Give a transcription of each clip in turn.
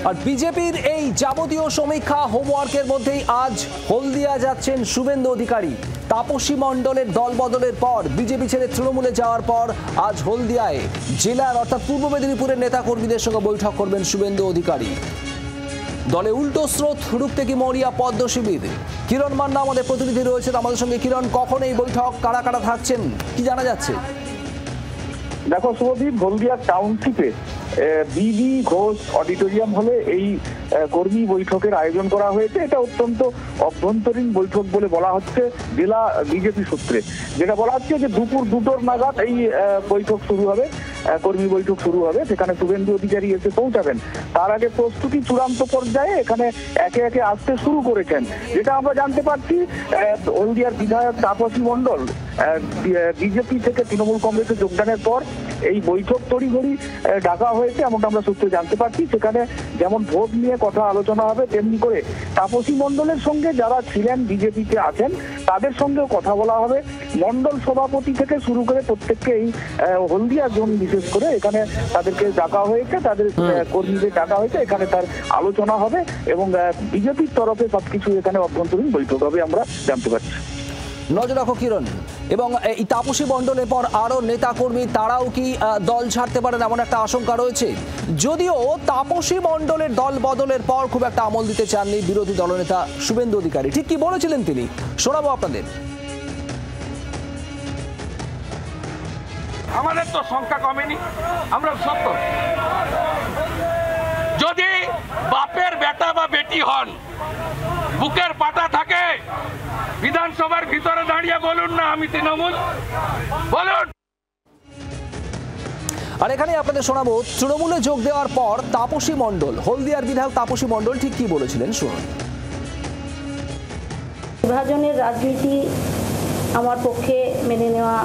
আর বিজেপির এই যাবতীয় সমীক্ষা হোমওয়ার্কের মধ্যেই আজ হলদিয়া যাচ্ছেন শুভেন্দু অধিকারী। তাপসী মণ্ডলের দল বদলের পর বিজেপি ছেড়ে তৃণমূলে যাওয়ার পর আজ হলদিয়ায় জেলার অর্থাৎ পূর্ব মেদিনীপুরের নেতাকর্মীদের সঙ্গে বৈঠক করবেন শুভেন্দু অধিকারী। দলে উল্টো স্রোত রুখতে কি মরিয়া পদ্ম শিবির? কিরণ মান্না আমাদের প্রতিনিধি রয়েছেন আমাদের সঙ্গে। কিরণ, কখন এই বৈঠক, কারা কারা থাকছেন, কি জানা যাচ্ছে? দেখো শুভদীপ, হলদিয়া টাউনশিপে বিবি ঘোষ অডিটোরিয়াম হলে এই কর্মী বৈঠকের আয়োজন করা হয়েছে। এটা অত্যন্ত অভ্যন্তরীণ বৈঠক বলে বলা হচ্ছে জেলা বিজেপি সূত্রে। যেটা বলা হচ্ছে যে দুপুর 2টোর নাগাদ এই বৈঠক শুরু হবে, কর্মী বৈঠক শুরু হবে। সেখানে শুভেন্দু অধিকারী এসে পৌঁছাবেন। তার আগে প্রস্তুতি চূড়ান্ত পর্যায়ে এখানে একে একে আসতে শুরু করেছেন। যেটা আমরা জানতে পারছি, হলদিয়ার বিধায়ক তাপসী মণ্ডল বিজেপি থেকে তৃণমূল কংগ্রেসে যোগদানের পর এই বৈঠক তড়িঘড়ি ডাকা হয়েছে, এমনটা আমরা সূত্রে জানতে পারছি। সেখানে যেমন ভোট নিয়ে কথা আলোচনা হবে, তেমনি করে তাপসী মণ্ডলের সঙ্গে যারা ছিলেন বিজেপিতে আছেন তাদের সঙ্গেও কথা বলা হবে। মণ্ডল সভাপতি থেকে শুরু করে প্রত্যেককে এই হলদিয়া জোন বিশেষ করে এখানে তাদেরকে ডাকা হয়েছে, তাদের কর্মীদের ডাকা হয়েছে। এখানে তার আলোচনা হবে এবং বিজেপির তরফে সবকিছু এখানে অভ্যন্তরীণ বৈঠক হবে, আমরা জানতে পারছি। নজর রাখো কিরণ। এবং এই তাপসী মণ্ডলের পর আরো নেতাকর্মী তারাও কি দল ছাড়তে পারেন এমন একটা আশঙ্কা রয়েছে। যদিও তাপসী মণ্ডলের দল বদলের পর খুব একটা আমল দিতে চাননি বিরোধী দলনেতা শুভেন্দু অধিকারী। ঠিক কি বলেছিলেন তিনি, শোনাবো আপনাদের। আমাদের তো সংখ্যা কমেনি, আমরা সত্য। যদি বাপের বেটা বা বেটি হন, বুকের পাটা থাকে, বিধানসভার ভিতরে দাঁড়িয়ে বলুন না আমি তৃণমূল, বলুন। আর এখানে আপনাদের শোনাবো তৃণমূলে যোগ দেওয়ার পর তাপসী মণ্ডল, হলদিয়ার বিধায়ক তাপসী মণ্ডল ঠিক কি বলেছিলেন, শুনুন। বিভাজনের রাজনীতি আমার পক্ষে মেনে নেওয়া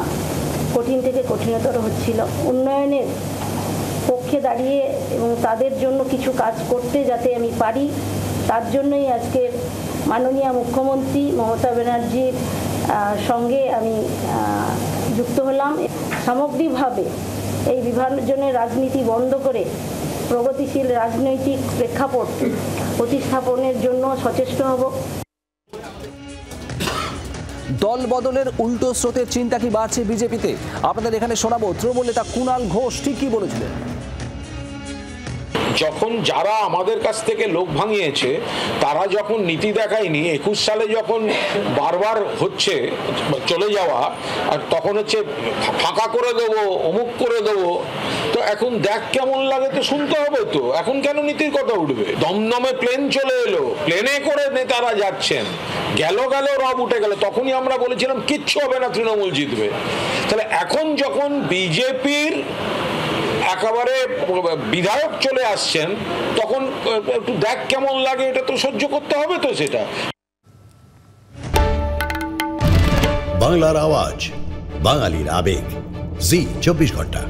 কঠিন থেকে কঠিনতর হচ্ছিল। উন্নয়নের পক্ষে দাঁড়িয়ে এবং তাদের জন্য কিছু কাজ করতে যাতে আমি পারি, তার জন্যই আজকে মাননীয় মুখ্যমন্ত্রী মমতা ব্যানার্জির সঙ্গে আমি যুক্ত হলাম। সামগ্রিকভাবে এই বিভাজনের রাজনীতি বন্ধ করে প্রগতিশীল রাজনৈতিক প্রেক্ষাপট প্রতিস্থাপনের জন্য সচেষ্ট হব। দল বদলের উল্টো স্রোতের চিন্তা কি বাড়ছে বিজেপিতে? আপনাদের এখানে শোনাবো তৃণমূল নেতা কুণাল ঘোষ ঠিক কি বলেছিলেন। যখন যারা আমাদের কাছ থেকে লোক ভাঙিয়েছে তারা যখন নীতি দেখায়নি, 21 সালে যখন বারবার হচ্ছে চলে যাওয়া, আর তখন হচ্ছে ফাঁকা করে দেবো, অমুক করে দেবো, তো এখন দেখ কেমন লাগে তো শুনতে হবে। তো এখন কেন নীতির কথা উঠবে? দমদমে প্লেন চলে এলো, প্লেনে করে নেতারা যাচ্ছেন, গেল রব উঠে গেল, তখনই আমরা বলেছিলাম কিচ্ছু হবে না, তৃণমূল জিতবে। তাহলে এখন যখন বিজেপির একেবারে বিধায়ক চলে আসছেন তখন একটু দেখ কেমন লাগে, এটা তো সহ্য করতে হবে। তো সেটা বাংলার আওয়াজ, বাঙালির আবেগ, জি 24 ঘন্টা।